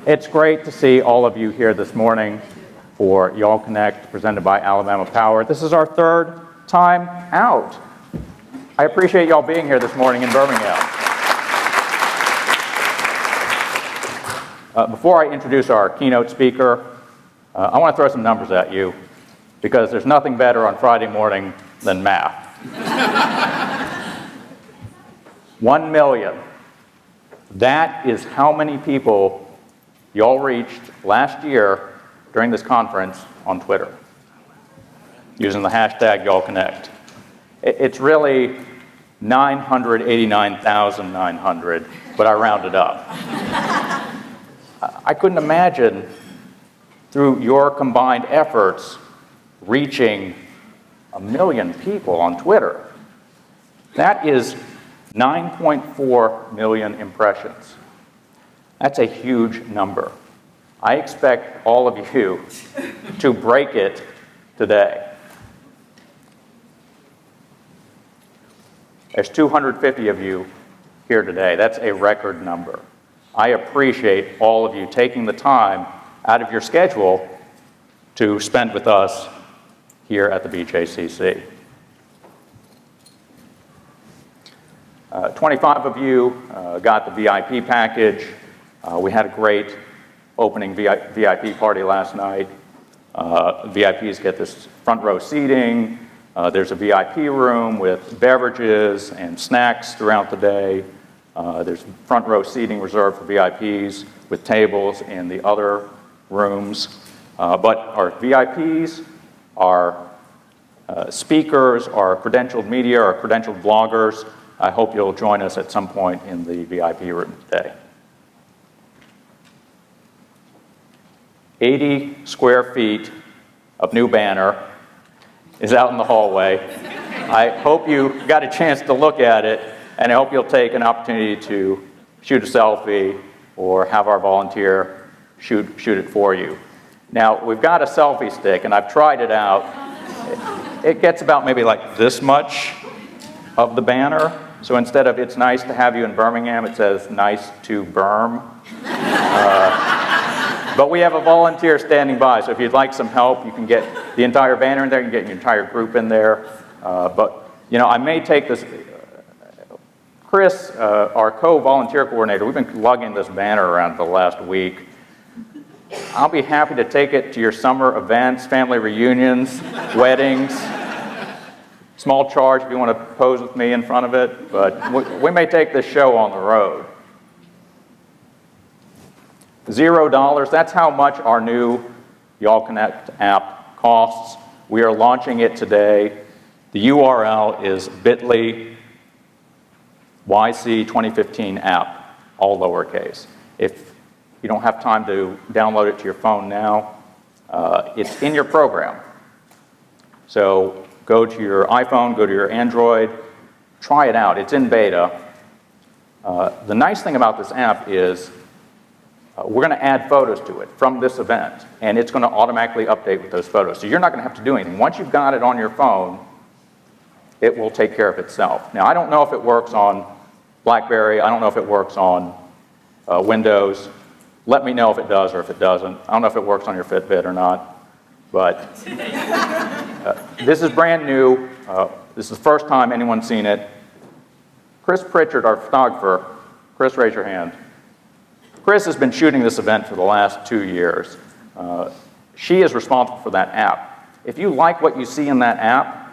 It's great to see all of you here this morning for yallconnect presented by Alabama Power. This is our third time out. I appreciate y'all being here this morning in Birmingham. Before I introduce our keynote speaker, I want to throw some numbers at you because there's nothing better on Friday morning than math. 1 million. That is how many people y'all reached last year during this conference on Twitter using the hashtag yallconnect. It's really 989,900, but I rounded up. I couldn't imagine through your combined efforts reaching 1 million people on Twitter. That is 9.4 million impressions. That's a huge number. I expect all of you to break it today. There's 250 of you here today. That's a record number. I appreciate all of you taking the time out of your schedule to spend with us here at the BJCC. 25 of you got the VIP package. We had a great opening VIP party last night. VIPs get this front row seating. There's a VIP room with beverages and snacks throughout the day. There's front row seating reserved for VIPs with tables in the other rooms. But our VIPs, our speakers, our credentialed media, our credentialed bloggers, I hope you'll join us at some point in the VIP room today. 80 square feet of new banner is out in the hallway. I hope you got a chance to look at it, and I hope you'll take an opportunity to shoot a selfie or have our volunteer shoot it for you. Now, we've got a selfie stick, and I've tried it out. It gets about maybe like this much of the banner. So instead of "It's nice to have you in Birmingham," it says "Nice to Birm." But we have a volunteer standing by, so if you'd like some help, you can get the entire banner in there, you can get your entire group in there. But, you know, I may take this. Chris, our co-volunteer coordinator, we've been lugging this banner around for the last week. I'll be happy to take it to your summer events, family reunions, weddings. Small charge if you want to pose with me in front of it, but we may take this show on the road. $0, that's how much our new yallconnect app costs. We are launching it today. The URL is bit.ly/YC2015 app, all lowercase. If you don't have time to download it to your phone now, it's in your program. So go to your iPhone, go to your Android, try it out. It's in beta. The nice thing about this app is we're going to add photos to it from this event, and it's going to automatically update with those photos. So you're not going to have to do anything. Once you've got it on your phone, it will take care of itself. Now, I don't know if it works on BlackBerry. I don't know if it works on Windows. Let me know if it does or if it doesn't. I don't know if it works on your Fitbit or not, but this is brand new. This is the first time anyone's seen it. Chris Pritchard, our photographer. Chris, raise your hand. Chris has been shooting this event for the last 2 years. She is responsible for that app. If you like what you see in that app,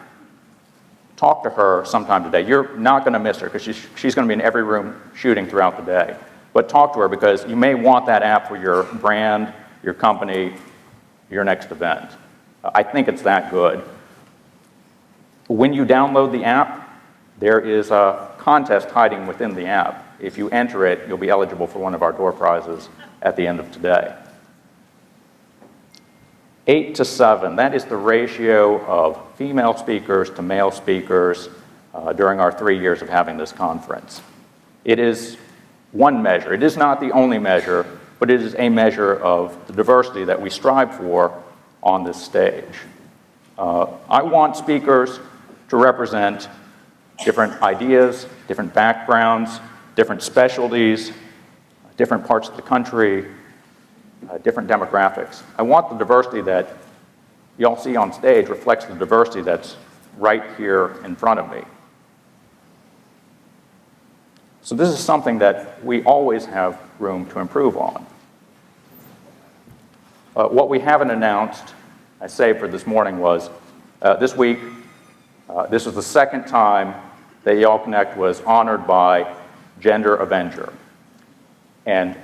talk to her sometime today. You're not going to miss her because she's going to be in every room shooting throughout the day. But talk to her because you may want that app for your brand, your company, your next event. I think it's that good. When you download the app, there is a contest hiding within the app. If you enter it, you'll be eligible for one of our door prizes at the end of today. 8 to 7, that is the ratio of female speakers to male speakers during our 3 years of having this conference. It is one measure. It is not the only measure, but it is a measure of the diversity that we strive for on this stage. I want speakers to represent different ideas, different backgrounds, different specialties, different parts of the country, different demographics. I want the diversity that y'all see on stage reflects the diversity that's right here in front of me. So this is something that we always have room to improve on. What we haven't announced, I saved for this morning, was this week, this was the second time that yallconnect was honored by Gender Avenger and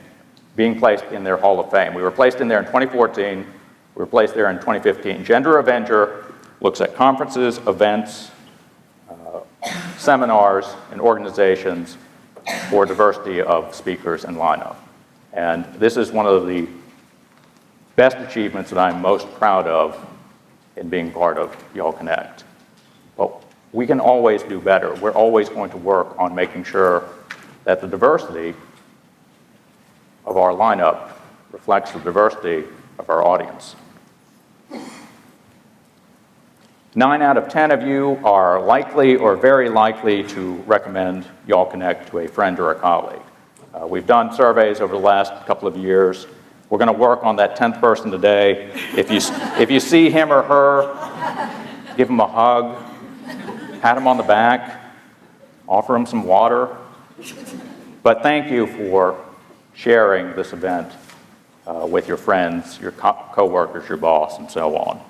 being placed in their Hall of Fame. We were placed in there in 2014. We were placed there in 2015. Gender Avenger looks at conferences, events, seminars, and organizations for diversity of speakers and lineup. And this is one of the best achievements that I'm most proud of in being part of yallconnect. But we can always do better. We're always going to work on making sure that the diversity of our lineup reflects the diversity of our audience. 9 out of 10 of you are likely or very likely to recommend yallconnect to a friend or a colleague. We've done surveys over the last couple of years. We're going to work on that 10th person today. If you see him or her, give him a hug, pat him on the back, offer him some water. But thank you for sharing this event with your friends, your coworkers, your boss, and so on.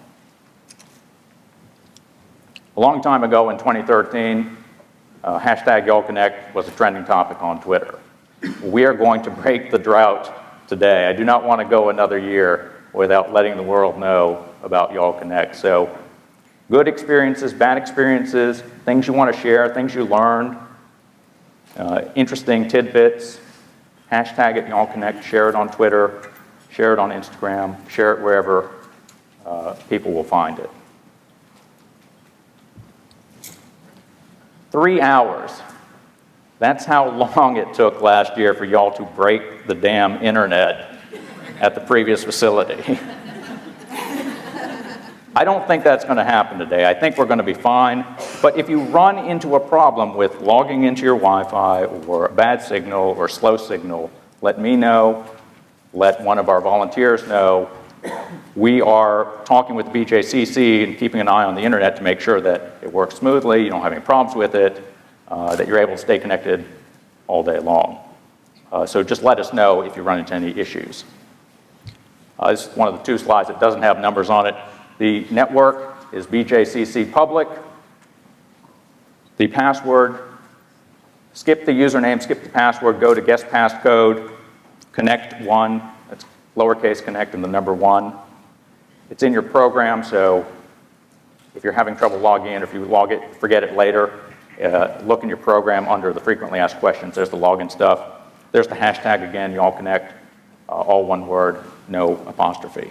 A long time ago in 2013, hashtag yallconnect was a trending topic on Twitter. We are going to break the drought today. I do not want to go another year without letting the world know about yallconnect. So good experiences, bad experiences, things you want to share, things you learned, interesting tidbits, hashtag it yallconnect, share it on Twitter, share it on Instagram, share it wherever people will find it. 3 hours. That's how long it took last year for y'all to break the damn internet at the previous facility. I don't think that's going to happen today. I think we're going to be fine. But if you run into a problem with logging into your Wi-Fi or a bad signal or slow signal, let me know. Let one of our volunteers know. We are talking with BJCC and keeping an eye on the internet to make sure that it works smoothly, you don't have any problems with it, that you're able to stay connected all day long. So just let us know if you run into any issues. This is one of the 2 slides that doesn't have numbers on it. The network is BJCC public. The password, skip the username, skip the password, go to guest passcode, connect1. That's lowercase connect and the number 1. It's in your program, so if you're having trouble logging in, if you log it, forget it later, look in your program under the frequently asked questions. There's the login stuff. There's the hashtag again, yallconnect, all one word, no apostrophe.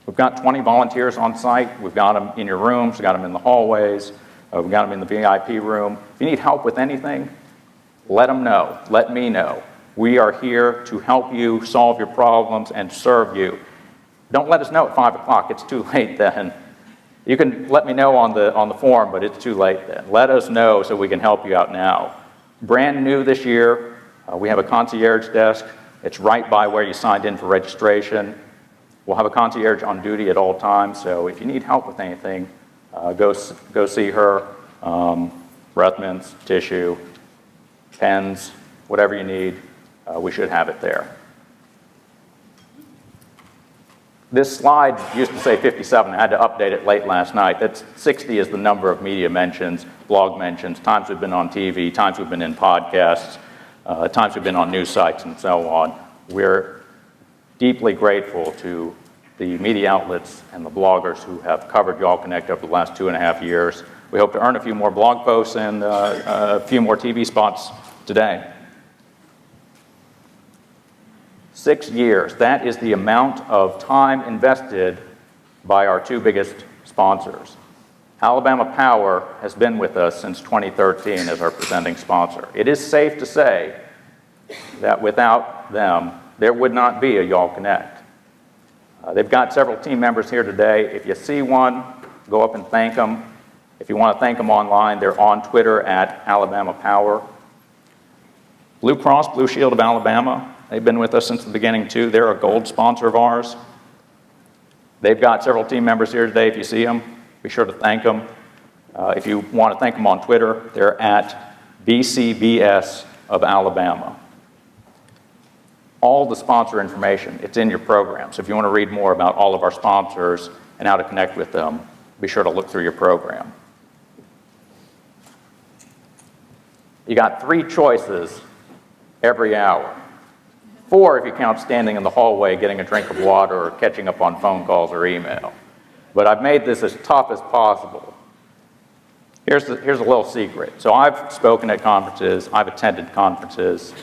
We've got 20 volunteers on site. We've got them in your rooms. We've got them in the hallways. We've got them in the VIP room. If you need help with anything, let them know. Let me know. We are here to help you solve your problems and serve you. Don't let us know at 5 o'clock. It's too late then. You can let me know on the form, but it's too late then. Let us know so we can help you out now. Brand new this year, we have a concierge desk. It's right by where you signed in for registration. We'll have a concierge on duty at all times, so if you need help with anything, go see her. Breath mints, tissue, pens, whatever you need, we should have it there. This slide used to say 57. I had to update it late last night. That's 60 is the number of media mentions, blog mentions, times we've been on TV, times we've been in podcasts, times we've been on news sites, and so on. We're deeply grateful to the media outlets and the bloggers who have covered yallconnect over the last 2.5 years. We hope to earn a few more blog posts and a few more TV spots today. 6 years, that is the amount of time invested by our 2 biggest sponsors. Alabama Power has been with us since 2013 as our presenting sponsor. It is safe to say that without them, there would not be a yallconnect. They've got several team members here today. If you see one, go up and thank them. If you want to thank them online, they're on Twitter at Alabama Power. Blue Cross Blue Shield of Alabama, they've been with us since the beginning too. They're a gold sponsor of ours. They've got several team members here today. If you see them, be sure to thank them. If you want to thank them on Twitter, they're at BCBS of Alabama. All the sponsor information, it's in your program. So if you want to read more about all of our sponsors and how to connect with them, be sure to look through your program. You got 3 choices every hour. 4 if you count standing in the hallway, getting a drink of water, or catching up on phone calls or email. But I've made this as tough as possible. Here's a little secret. So I've spoken at conferences, I've attended conferences.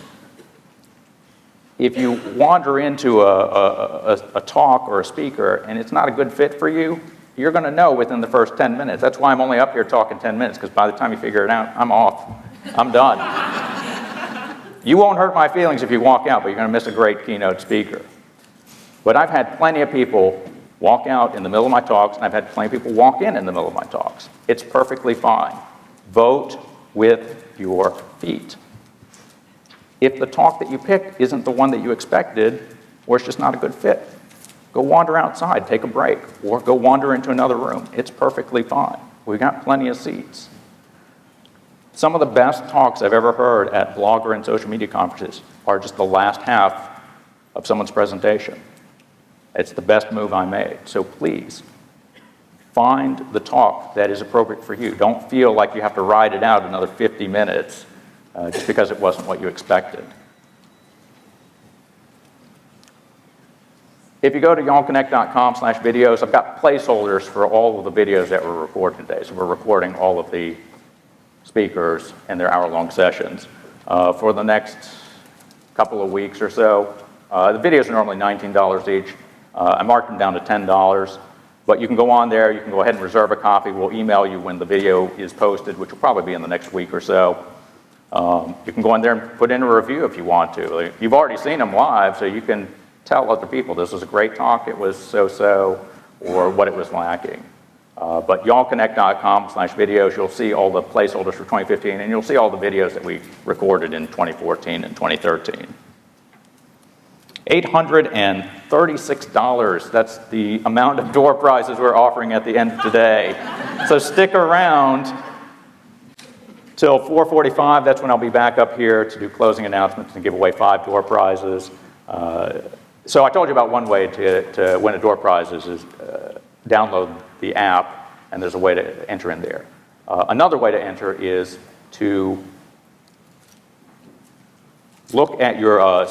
If you wander into a talk or a speaker and it's not a good fit for you, you're going to know within the first 10 minutes. That's why I'm only up here talking 10 minutes, because by the time you figure it out, I'm off. I'm done. You won't hurt my feelings if you walk out, but you're going to miss a great keynote speaker. But I've had plenty of people walk out in the middle of my talks, and I've had plenty of people walk in the middle of my talks. It's perfectly fine. Vote with your feet. If the talk that you picked isn't the one that you expected, or it's just not a good fit, go wander outside, take a break, or go wander into another room. It's perfectly fine. We've got plenty of seats. Some of the best talks I've ever heard at blogger and social media conferences are just the last half of someone's presentation. It's the best move I made. So please, find the talk that is appropriate for you. Don't feel like you have to ride it out another 50 minutes just because it wasn't what you expected. If you go to yallconnect.com/videos, I've got placeholders for all of the videos that we're recording today. So we're recording all of the speakers and their hour-long sessions. For the next couple of weeks or so, the videos are normally $19 each. I marked them down to $10, but you can go on there, you can go ahead and reserve a copy. We'll email you when the video is posted, which will probably be in the next week or so. You can go in there and put in a review if you want to. You've already seen them live, so you can tell other people this was a great talk, it was so-so, or what it was lacking. But yallconnect.com/videos, you'll see all the placeholders for 2015, and you'll see all the videos that we recorded in 2014 and 2013. $836, that's the amount of door prizes we're offering at the end of today. So stick around till 4:45, that's when I'll be back up here to do closing announcements and give away 5 door prizes. So I told you about one way to win a door prize is download the app, and there's a way to enter in there. Another way to enter is to look at your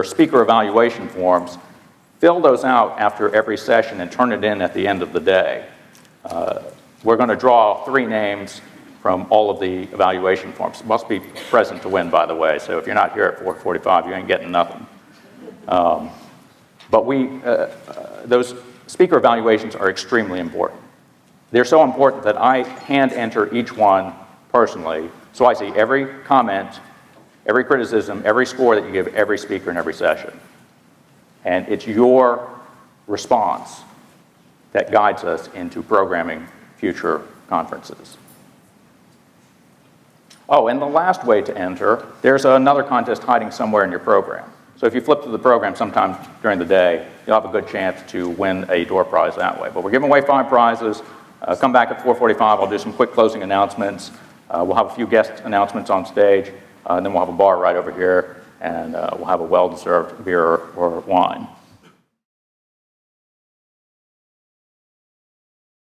speaker evaluation forms, fill those out after every session, and turn it in at the end of the day. We're going to draw 3 names from all of the evaluation forms. Must be present to win, by the way, so if you're not here at 4:45, you ain't getting nothing. But those speaker evaluations are extremely important. They're so important that I hand enter each one personally, so I see every comment, every criticism, every score that you give every speaker in every session. And it's your response that guides us into programming future conferences. Oh, and the last way to enter, there's another contest hiding somewhere in your program. So if you flip through the program sometime during the day, you'll have a good chance to win a door prize that way. But we're giving away 5 prizes. Come back at 4:45. I'll do some quick closing announcements. We'll have a few guest announcements on stage. Then we'll have a bar right over here, and we'll have a well-deserved beer or wine.